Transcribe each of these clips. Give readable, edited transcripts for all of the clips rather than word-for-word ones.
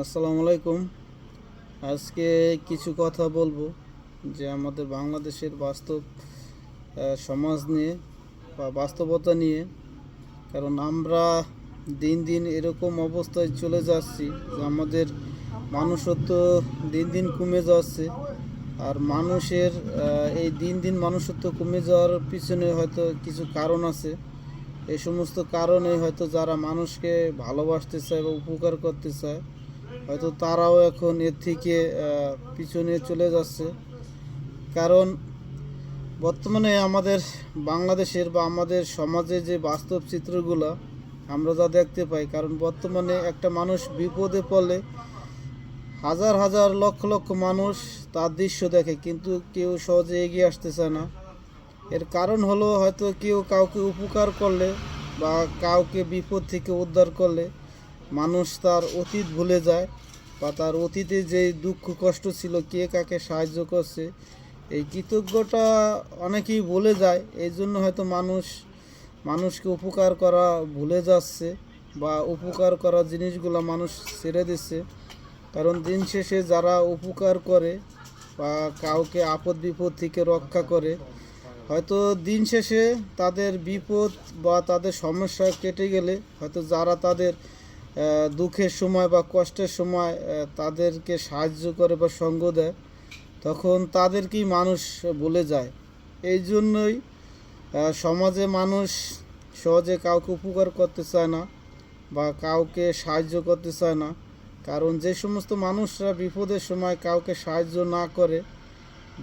আসসালামু আলাইকুম। আজকে কিছু কথা বলবো যে আমাদের বাংলাদেশের বাস্তব সমাজ নিয়ে বা বাস্তবতা নিয়ে। কারণ আমরা দিন দিন এরকম অবস্থায় চলে যাচ্ছি যে আমাদের মানুষত্ব দিন দিন কমে যাচ্ছে। আর মানুষের এই দিন দিন মানুষত্ব কমে যাওয়ার পিছনে হয়তো কিছু কারণ আছে। এই সমস্ত কারণে হয়তো যারা মানুষকে ভালোবাসতে চায় বা উপকার করতে চায়, হয়তো তারাও এখন এর থেকে পিছনে চলে যাচ্ছে। কারণ বর্তমানে আমাদের বাংলাদেশের বা আমাদের সমাজে যে বাস্তব চিত্রগুলো আমরা যা দেখতে পাই, কারণ বর্তমানে একটা মানুষ বিপদে পড়লে হাজার হাজার লক্ষ লক্ষ মানুষ তার দৃশ্য দেখে, কিন্তু কেউ সহজে এগিয়ে আসতে চায় না। এর কারণ হলো হয়তো কেউ কাউকে উপকার করলে বা কাউকে বিপদ থেকে উদ্ধার করলে মানুষ তার অতীত ভুলে যায়, বা তার অতীতে যে দুঃখ কষ্ট ছিল, কে কাকে সাহায্য করছে, এই কৃতজ্ঞতা অনেকেই ভুলে যায়। এই জন্য হয়তো মানুষকে উপকার করা ভুলে যাচ্ছে, বা উপকার করা জিনিসগুলো মানুষ ছেড়ে দিচ্ছে। কারণ দিন শেষে যারা উপকার করে বা কাউকে আপদ বিপদ থেকে রক্ষা করে, হয়তো দিন শেষে তাদের বিপদ বা তাদের সমস্যা কেটে গেলে হয়তো যারা তাদের দুঃখের সময় বা কষ্টের সময় তাদেরকে সাহায্য করে বা সঙ্গ দেয়, তখন তাদেরকেই মানুষ ভুলে যায়। এই জন্যই সমাজে মানুষ সহজে কাউকে উপকার করতে চায় না বা কাউকে সাহায্য করতে চায় না। কারণ যে সমস্ত মানুষরা বিপদের সময় কাউকে সাহায্য না করে,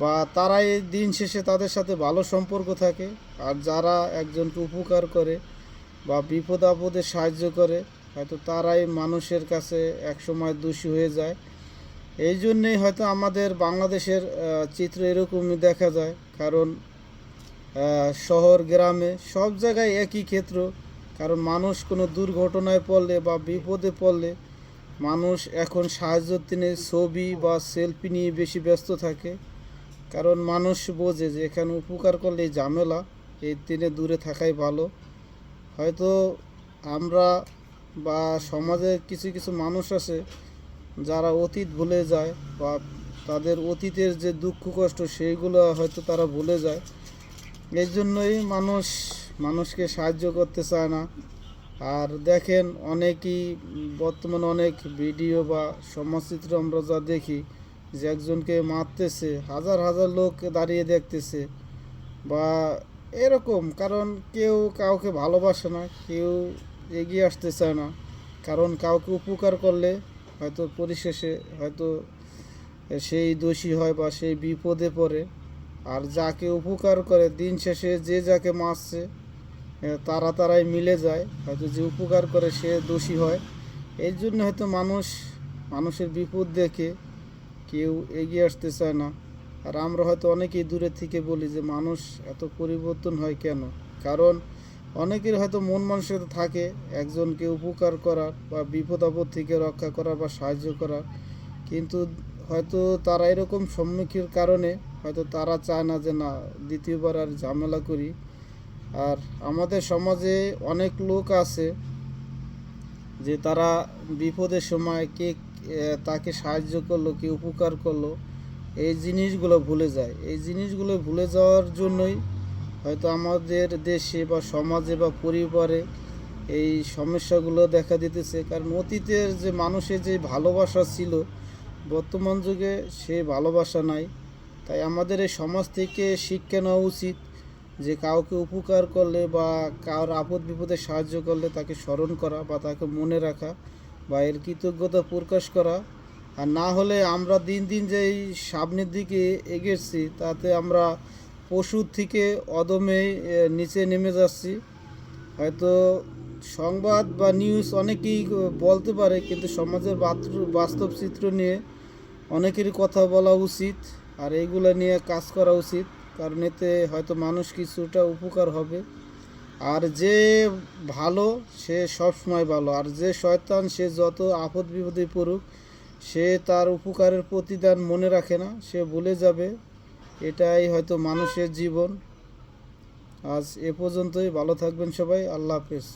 বা তারাই দিন শেষে তাদের সাথে ভালো সম্পর্ক থাকে। আর যারা একজনকে উপকার করে বা বিপদ আপদে সাহায্য করে, হয়তো তারাই মানুষের কাছে একসময় দোষী হয়ে যায়। এই জন্যেই হয়তো আমাদের বাংলাদেশের চিত্র এরকমই দেখা যায়। কারণ শহর গ্রামে সব জায়গায় একই ক্ষেত্র। কারণ মানুষ কোনো দুর্ঘটনায় পড়লে বা বিপদে পড়লে মানুষ এখন সাহায্যের দিনে ছবি বা সেলফি নিয়ে বেশি ব্যস্ত থাকে। কারণ মানুষ বোঝে যে এখানে উপকার করলে ঝামেলা, এই দিনে দূরে থাকাই ভালো। হয়তো আমরা বা সমাজে কিছু কিছু মানুষ আছে যারা অতীত ভুলে যায়, বা তাদের অতীতের যে দুঃখ কষ্ট সেইগুলো হয়তো তারা ভুলে যায়। এই জন্যই মানুষকে সাহায্য করতে চায় না। আর দেখেন অনেকেই বর্তমানে অনেক ভিডিও বা সমাজচিত্র আমরা যা দেখি, যে একজনকে মারতেছে, হাজার হাজার লোক দাঁড়িয়ে দেখতেছে বা এরকম। কারণ কেউ কাউকে ভালোবাসে না, কেউ এগিয়ে আসতে চায় না। কারণ কাউকে উপকার করলে হয়তো পরিশেষে হয়তো সেই দোষী হয় বা সেই বিপদে পড়ে। আর যাকে উপকার করে দিন শেষে যে যাকে মারছে তারাই মিলে যায়, হয়তো যে উপকার করে সে দোষী হয়। এই জন্য হয়তো মানুষের বিপদ দেখে কেউ এগিয়ে আসতে চায় না। আর আমরা হয়তো অনেকেই দূরে থেকে বলি যে মানুষ এত পরিবর্তন হয় কেন। কারণ অনেকের হয়তো মন মানসিকতা থাকে একজনকে উপকার করার বা বিপদ আপদ থেকে রক্ষা করা বা সাহায্য করা, কিন্তু হয়তো তারা এরকম সম্মুখীনের কারণে হয়তো তারা চায় না যে না, দ্বিতীয়বার আর ঝামেলা করি। আর আমাদের সমাজে অনেক লোক আছে যে তারা বিপদের সময় কে তাকে সাহায্য করলো, কে উপকার করলো, এই জিনিসগুলো ভুলে যায়। এই জিনিসগুলো ভুলে যাওয়ার জন্যই হয়তো আমাদের দেশে বা সমাজে বা পরিবারে এই সমস্যাগুলো দেখা দিতেছে। কারণ অতীতের যে মানুষের যে ভালোবাসা ছিল, বর্তমান যুগে সে ভালোবাসা নাই। তাই আমাদের এই সমাজ থেকে শিক্ষা নেওয়া উচিত যে কাউকে উপকার করলে বা কারোর আপদ বিপদে সাহায্য করলে তাকে স্মরণ করা বা তাকে মনে রাখা বা এর কৃতজ্ঞতা প্রকাশ করা। আর না হলে আমরা দিন দিন যে এই সামনের দিকে এগেছি, তাতে আমরা পশুর থেকে অদমে নিচে নেমে যাচ্ছি। হয়তো সংবাদ বা নিউজ অনেকেই বলতে পারে, কিন্তু সমাজের বাস্তব চিত্র নিয়ে অনেকেরই কথা বলা উচিত, আর এইগুলো নিয়ে কাজ করা উচিত। কারণ এতে হয়তো মানুষ কিছুটা উপকার হবে। আর যে ভালো সে সব সময় ভালো, আর যে শয়তান সে যত আপদ বিপদে পড়ুক, সে তার উপকারের প্রতিদান মনে রাখে না, সে ভুলে যাবে। এটাই হয়তো মানুষের জীবন। আজ এ পর্যন্তই। ভালো থাকবেন সবাই। আল্লাহ হাফেজ।